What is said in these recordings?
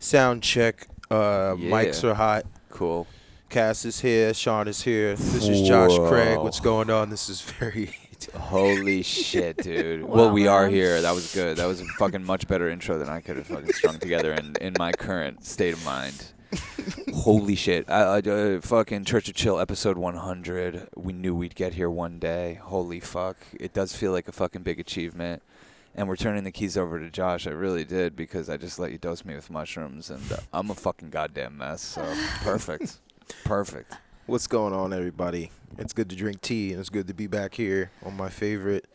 Sound check. Mics Yeah. are hot. Cool. Cass is here. Sean is here. This is Josh Craig. What's going on? This is very... Holy shit, dude. Wow, Well, we are man. here. That was good. That was a fucking much better intro than I could have fucking strung together in my current state of mind. Holy shit. Fucking Church of Chill episode 100. We knew we'd get here one day. Holy fuck. It does feel like a fucking big achievement. And we're turning the keys over to Josh. I really did, because I just let you dose me with mushrooms, and I'm a fucking goddamn mess. So perfect. Perfect. What's going on, everybody? It's good to drink tea, and it's good to be back here on my favorite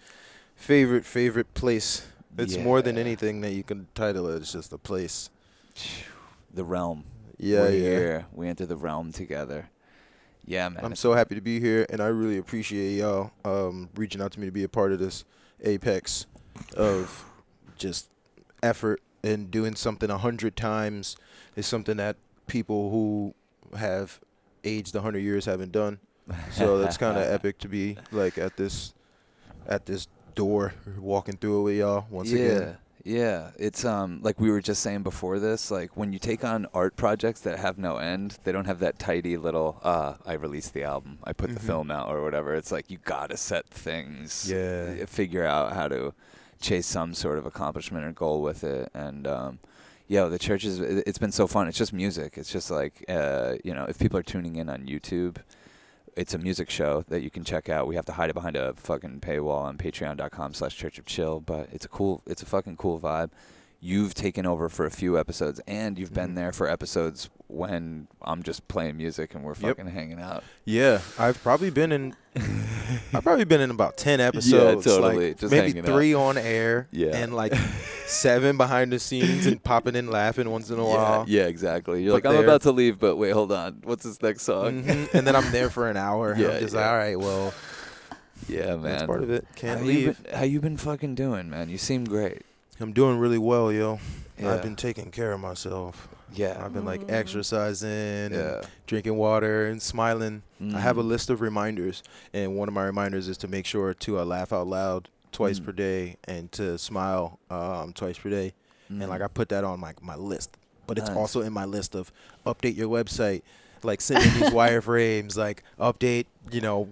place. It's more than Yeah. anything that you can title it. It's just a place. The realm. Yeah, We're yeah. here. We enter the realm together. Yeah, man. I'm so happy to be here, and I really appreciate y'all reaching out to me to be a part of this apex of just effort, and doing something 100 times is something that people who have aged 100 years haven't done. So that's kind of epic to be like at this door, walking through it with y'all once again. Yeah, it's like we were just saying before this, like when you take on art projects that have no end, they don't have that tidy little I released the album, I put the film out or whatever. It's like you gotta set things, figure out how to chase some sort of accomplishment or goal with it. And the church it's been so fun. It's just music. It's just like if people are tuning in on YouTube, it's a music show that you can check out. We have to hide it behind a fucking paywall on patreon.com/churchofchill, but it's a fucking cool vibe. You've taken over for a few episodes, and you've been there for episodes when I'm just playing music and we're fucking hanging out. Yeah, I've probably been in about 10 episodes. Yeah, totally. Like Just maybe hanging 3 on air, Yeah. and like 7 behind the scenes, and popping in laughing once in a while. Yeah, exactly. You're But like, I'm there- about to leave, but wait, hold on. What's this next song? And then I'm there for an hour. Yeah, I'm just yeah. like, all right, well, Yeah, man. that's part of it. Can't How leave. how you been fucking doing, man? You seem great. I'm doing really well, yo. Yeah. I've been taking care of myself. Yeah. I've been like exercising, Yeah. and drinking water, and smiling. I have a Mm. list of reminders, and one of my reminders is to make sure to laugh out loud twice per day, and to smile twice per day. And like I put that on my list, but it's Nice. also in my list of update your website, like send in these wireframes, like update,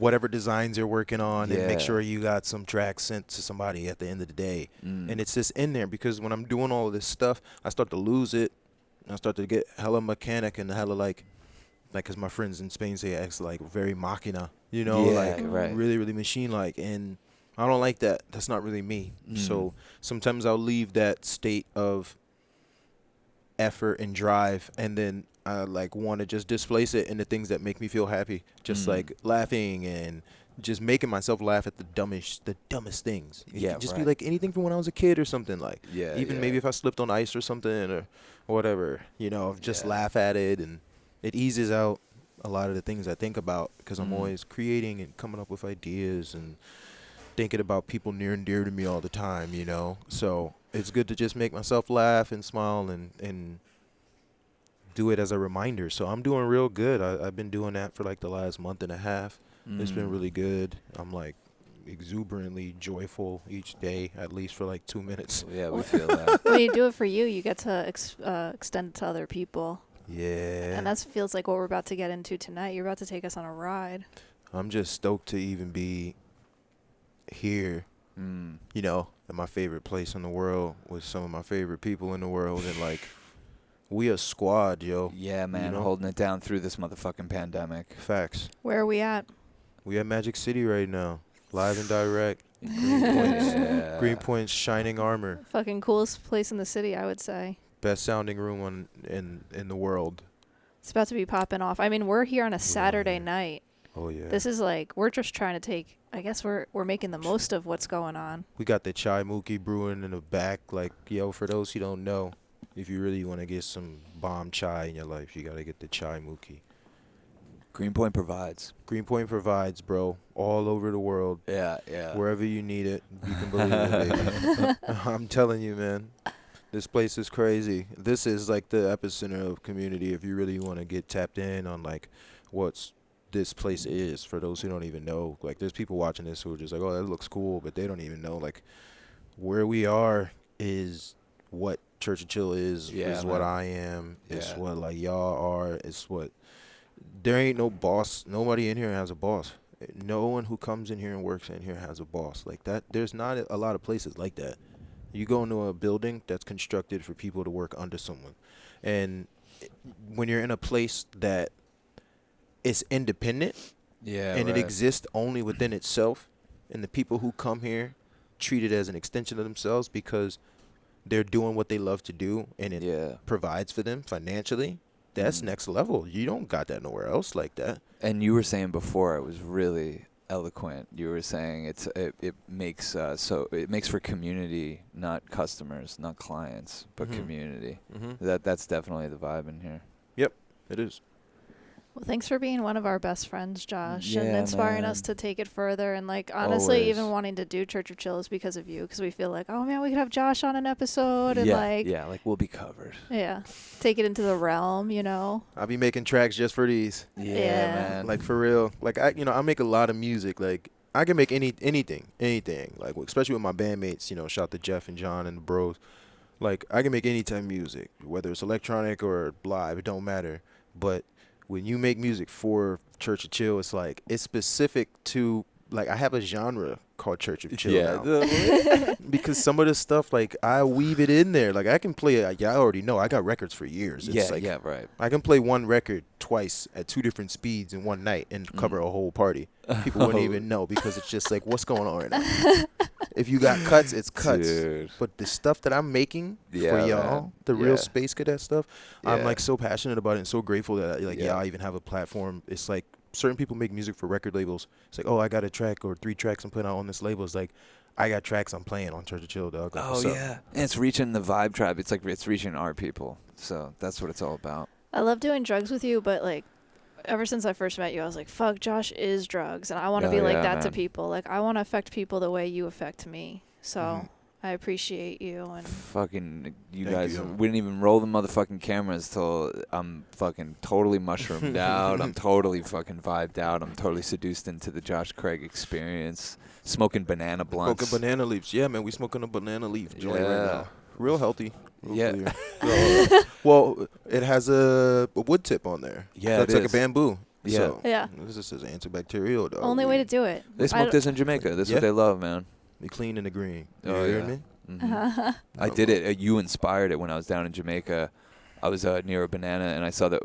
whatever designs you're working on, and make Yeah. sure you got some tracks sent to somebody at the end of the day. And it's just in there, because when I'm doing all of this stuff, I start to lose it. I start to get hella mechanic and hella like, because my friends in Spain say it's like very machina, Yeah, like right. really, really machine-like. And I don't like that. That's not really me. So sometimes I'll leave that state of effort and drive, and then I like want to just displace it into things that make me feel happy, just like laughing and just making myself laugh at the dumbest things. It Yeah, could just right. be like anything from when I was a kid or something, like Yeah, even yeah. maybe if I slipped on ice or something or whatever, just Yeah. laugh at it, and it eases out a lot of the things I think about, because I'm Mm. always creating and coming up with ideas and thinking about people near and dear to me all the time, So it's good to just make myself laugh and smile and do it as a reminder. So I'm doing real good. I've been doing that for like the last month and a half. It's been really good. I'm like exuberantly joyful each day, at least for like 2 minutes. Yeah, we feel that. When you do it for you, you get to extend it to other people. Yeah. And that feels like what we're about to get into tonight. You're about to take us on a ride. I'm just stoked to even be here, at my favorite place in the world with some of my favorite people in the world, and like we a squad, yo. Yeah, man, holding it down through this motherfucking pandemic. Facts. Where are we at? We at Magic City right now, live and direct. Yeah. Greenpoint's shining armor, Fucking coolest place in the city, I would say. best sounding room in the world. It's about to be popping off. I mean, we're here on a Saturday night. Oh yeah. This is like, we're just trying to take, I guess we're making the most of what's going on. We got the chai mookie brewing in the back. Like, yo, for those who don't know, if you really want to get some bomb chai in your life, you got to get the chai mookie. Greenpoint provides. Greenpoint provides, bro, all over the world. Yeah, yeah. Wherever you need it, you can believe it, baby. I'm telling you, man. This place is crazy. This is like the epicenter of community if you really want to get tapped in on like what's this place is, for those who don't even know. Like, there's people watching this who are just like, oh, that looks cool, but they don't even know like where we are is what Church of Chill is what man. I am. It's Yeah. what like y'all are. It's what there ain't no boss. Nobody in here has a boss. No one who comes in here and works in here has a boss like that. There's not a lot of places like that. You go into a building that's constructed for people to work under someone, and when you're in a place that is independent Yeah. and it right. exists only within itself, and the people who come here treat it as an extension of themselves because they're doing what they love to do and it Yeah. provides for them financially, that's Mm. next level. You don't got that nowhere else like that. And you were saying before, it was really eloquent. You were saying it makes it makes for community, not customers, not clients, but Mhm. community. Mm-hmm. That's definitely the vibe in here. It is. Well, thanks for being one of our best friends, Josh, and Yeah, inspiring us man. to take it further. And like honestly, even Always. wanting to do Church of Chill is because of you, because we feel like, oh man, we could have Josh on an episode and like we'll be covered. take it into the realm, you know. I'll be making tracks just for these. Yeah. man. Like for real. Like I make a lot of music. Like I can make anything. Like especially with my bandmates, shout out to Jeff and John and the bros. Like I can make any type of music, whether it's electronic or live, it don't matter. But when you make music for Church of Chill, it's like it's specific to like I have a genre called Church of Chill now. Because some of the stuff like I weave it in there. Like I can play it. I already know I got records for years. It's like, right. I can play one record twice at two different speeds in one night and cover a whole party. People wouldn't even know because it's just like, what's going on right now? If you got cuts, it's cuts. Dude. But the stuff that I'm making Yeah, for y'all, man. the Yeah. real Space Cadet stuff, I'm Yeah. like so passionate about it and so grateful that like Yeah. y'all even have a platform. It's like certain people make music for record labels. It's like, oh, I got a track or 3 tracks I'm putting out on this label. It's like, I got tracks I'm playing on Church of Chill, dog. Like, Oh what's up? yeah, and it's reaching the vibe tribe. It's like it's reaching our people. So that's what it's all about. I love doing drugs with you, but like ever since I first met you, I was like, fuck, Josh is drugs, and I want to Oh, be like yeah, that to man. people. Like I want to affect people the way you affect me. So Mhm. I appreciate you and Fucking you Thank guys, you. we didn't even roll the motherfucking cameras till I'm fucking totally mushroomed out. I'm totally fucking vibed out. I'm totally seduced into the Josh Craig experience. Smoking banana blunts. Smoking banana leaves. Yeah, man, we smoking a banana leaf joint right Yeah. now. Real healthy. Real Yeah. clear. Well, it has a wood tip on there. Yeah, That's it like is. a bamboo. Yeah. So, Yeah. This is antibacterial, dog. only way to do it. They smoke this in Jamaica. That's Yeah. what they love, man. We clean and the green. You Oh, hear yeah. me? Mhm. I did it. You inspired it when I was down in Jamaica. I was near a banana, and I saw that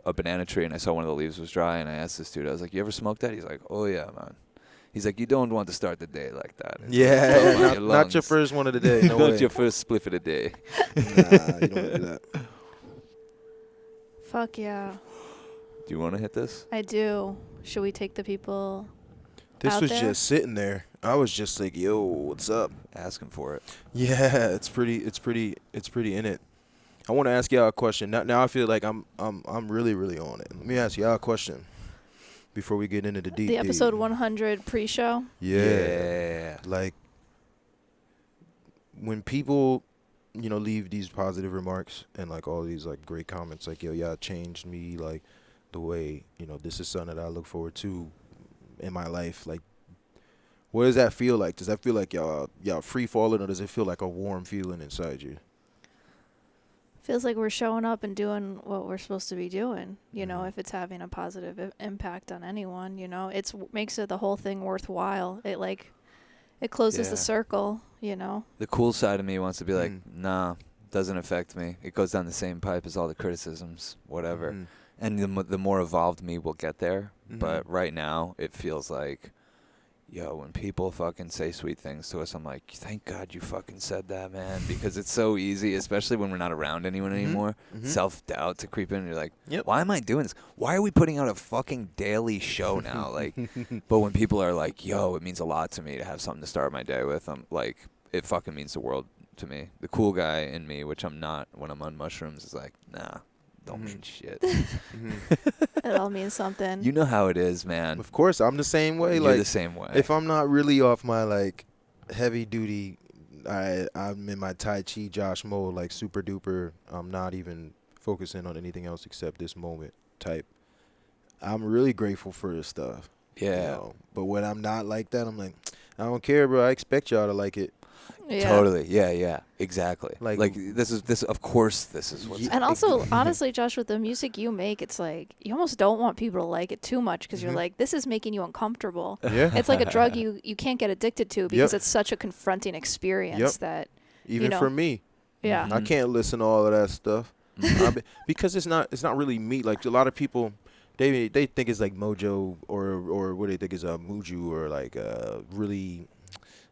a banana tree, and I saw one of the leaves was dry, and I asked this dude, I was like, "You ever smoked that?" He's like, "Oh yeah, man." He's like, "You don't want to start the day like that." It's Yeah, like, "Oh, my, not your lungs." first one of the day. No Not way. your first spliff of the day. Nah, you don't do that. Fuck yeah, Do you want to hit this? I do. Should we take the people? This Out was there? just sitting there. I was just like, "Yo, what's up?" Asking for it. Yeah, it's pretty in it. I want to ask y'all a question. Now I feel like I'm really on it. Let me ask y'all a question before we get into the deep. The episode deep. 100 pre-show. Yeah. Like when people, leave these positive remarks and like all these like great comments, like, "Yo, y'all changed me, like the way, this is something that I look forward to in my life." Like, what does that feel like? Does that feel like y'all free falling, or does it feel like a warm feeling inside you? Feels like we're showing up and doing what we're supposed to be doing. Mhm. If it's having a positive impact on anyone, it's makes it the whole thing worthwhile. It closes Yeah. the circle. The cool side of me wants to be like, Mm. nah, doesn't affect me. It goes down the same pipe as all the criticisms, whatever. Mhm. And the more evolved me will get there. Mhm. But right now, it feels like, when people fucking say sweet things to us, I'm like, thank God you fucking said that, man. Because it's so easy, especially when we're not around anyone Mhm. anymore. Mhm. Self-doubt to creep in. You're like, Yep. why am I doing this? Why are we putting out a fucking daily show now? Like, but when people are like, yo, it means a lot to me to have something to start my day with, I'm like, it fucking means the world to me. The cool guy in me, which I'm not when I'm on mushrooms, is like, nah, don't Mhm. mean shit. Mhm. It all means something. You know how it is, man. Of course, I'm the same way. You're Like, the same way. if I'm not really off my like heavy duty, I'm in my Tai Chi Josh mode, like super duper. I'm not even focusing on anything else except this moment type. I'm really grateful for this stuff. yeah. But when I'm not like that, I'm like, I don't care, bro. I expect y'all to like it. Yeah. Totally. Yeah, yeah. Exactly. Like- Like this of course this is what's Ye- And also, honestly, Josh, with the music you make, it's like you almost don't want people to like it too much because you're Mhm. like, this is making you uncomfortable. Yeah. It's like a drug you can't get addicted to because Yep. it's such a confronting experience Yep. that, Even know. for me, yeah. I Mhm. can't listen to all of that stuff. Mhm. Because it's not really me. Like a lot of people, they think it's like Mojo or what they think is Muju or like really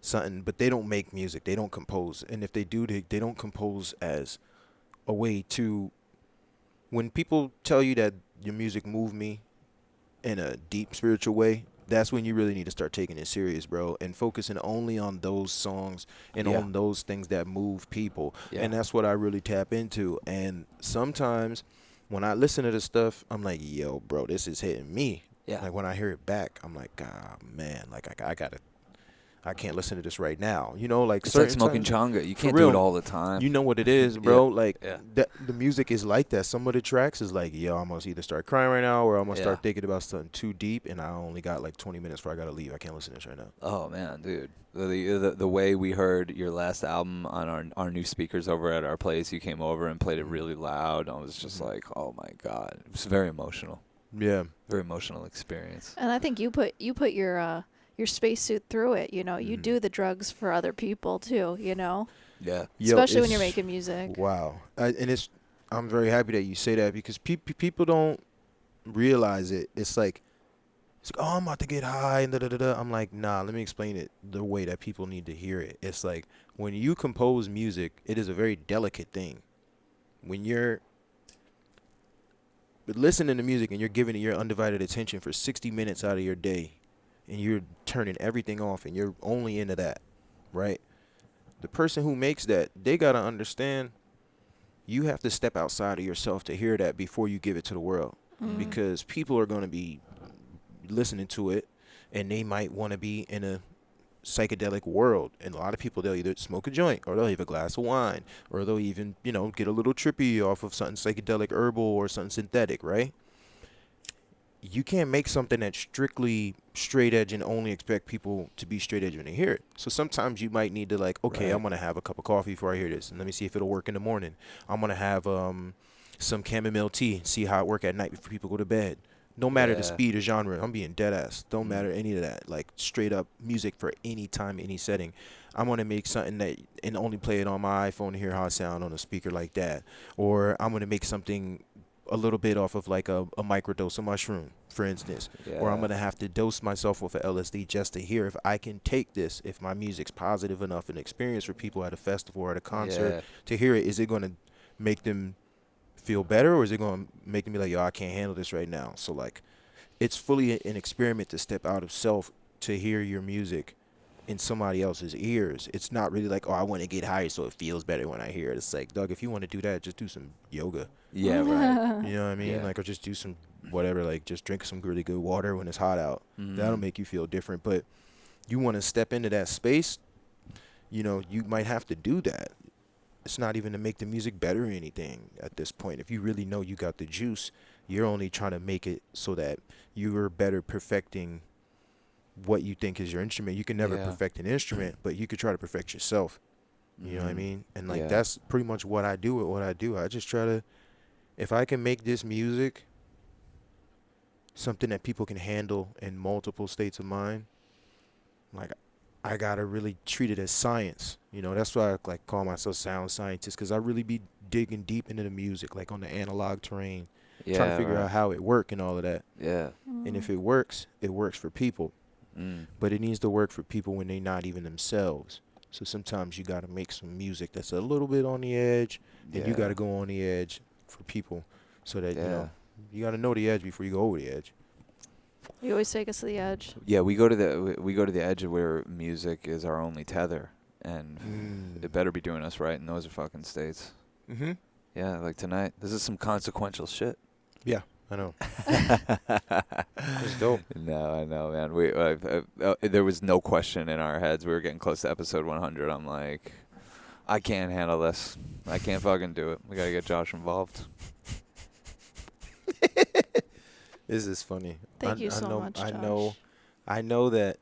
something, but they don't make music. They don't compose, and if they do, they don't compose as a way to. When people tell you that your music moved me in a deep spiritual way, that's when you really need to start taking it serious, bro, and focusing only on those songs and Yeah. on those things that move people. Yeah. And that's what I really tap into. And sometimes when I listen to this stuff, I'm like, yo, bro, this is hitting me. Yeah. Like when I hear it back, I'm like, ah, man, like I can't listen to this right now. You know, like It's like certain smoking times- changa. You For can't do it real. all the time. You know what it is, bro. Like yeah. the music is like that. Some of the tracks is like, yo, I'm gonna either start crying right now or I'm gonna Yeah. start thinking about something too deep, and I only got like 20 minutes before I gotta leave. I can't listen to this right now. Oh man, dude, the way we heard your last album on our new speakers over at our place, you came over and played it really loud. I was just Mhm. like, oh my god, it was very emotional, Yeah, very emotional experience. And I think you put your spacesuit through it. You know, you Mhm. do the drugs for other people too. You know, Yeah, Yo, especially when you're it's- making music. Wow, I'm very happy that you say that because people don't realize it. It's like, oh, I'm about to get high and da da da da. I'm like, nah. Let me explain it the way that people need to hear it. It's like when you compose music, it is a very delicate thing. When you're listening to music and you're giving it your undivided attention for 60 minutes out of your day, and you're turning everything off and you're only into that, right? The person who makes that, they gotta understand you have to step outside of yourself to hear that before you give it to the world, Mhm. because people are gonna be listening to it and they might want to be in a psychedelic world, and a lot of people, they'll either smoke a joint or they'll have a glass of wine or they'll even get a little trippy off of something psychedelic herbal or something synthetic, right? You can't make something that's strictly straight edge and only expect people to be straight edge when they hear it. So sometimes you might need to like, okay, Right. I'm gonna have a cup of coffee before I hear this, and let me see if it'll work in the morning. I'm gonna have some chamomile tea and see how it work at night before people go to bed. No matter the Yeah. speed or genre, I'm being dead ass. Don't Mm. matter any of that. Like straight up music for any time, any setting. I'm gonna make something that and only play it on my iPhone to hear how it sound on a speaker like that. Or I'm gonna make something a little bit off of like a microdose of mushroom, for instance. Or I'm Yeah. gonna have to dose myself with a LSD just to hear if I can take this, if my music's positive enough an experience for people at a festival or at a concert Yeah. to hear it. Is it gonna make them feel better, or is it gonna make them be like, yo, I can't handle this right now? So like, it's fully an experiment to step out of self to hear your music in somebody else's ears. It's not really like, oh, I want to get higher so it feels better when I hear it. It's like, Doug, if you want to do that, just do some yoga. Yeah, right. You know what I mean? Yeah. Like, or just do some whatever, like just drink some really good water when it's hot out. That'll Mhm. make you feel different. But you want to step into that space, you might have to do that. It's not even to make the music better or anything at this point. If you really know you got the juice, you're only trying to make it so that you're better perfecting what you think is your instrument. You can never Yeah. perfect an instrument, but you could try to perfect yourself. You know what I Mhm. mean? And like Yeah. that's pretty much what I do with what I do. I just try to, if I can make this music something that people can handle in multiple states of mind, like I gotta really treat it as science. That's why I like call myself sound scientist, because I really be digging deep into the music, like on the analog terrain, Yeah, trying to figure right. out how it work and all of that. Yeah. And if it works for people. Mm. But it needs to work for people when they're not even themselves. So sometimes you got to make some music that's a little bit on the edge, and you Yeah. got to go on the edge for people, so that Yeah. you got to know the edge before you go over the edge. You always take us to the edge. Yeah, we go to the edge of where music is our only tether, and it better be doing us right in those fucking states. Mm-hmm. Yeah, like tonight. This is some consequential shit. Yeah, I know. It's dope. No, I know, man. There was no question in our heads. We were getting close to episode 100. I'm like, I can't handle this. I can't fucking do it. We gotta get Josh involved. This is funny. Thank you so know, much, I Josh. know that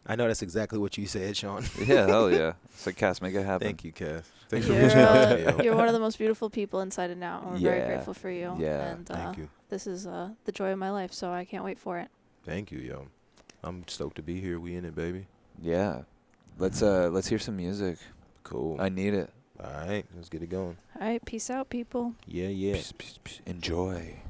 I know that's exactly what you said, Sean. Yeah, hell yeah. It's like, Cass, make it happen. Thank you, Cass. Thanks for You're, reaching out to me. Yo. you're one of the most beautiful people inside and out. And we're very Yeah. grateful for you. Yeah. And Thank you. this is the joy of my life, so I can't wait for it. Thank you, yo. I'm stoked to be here. We in it, baby. Yeah. Let's hear some music. Cool. I need it. All right, let's get it going. All right, peace out, people. Yeah, yeah. Peace, peace, peace. Enjoy.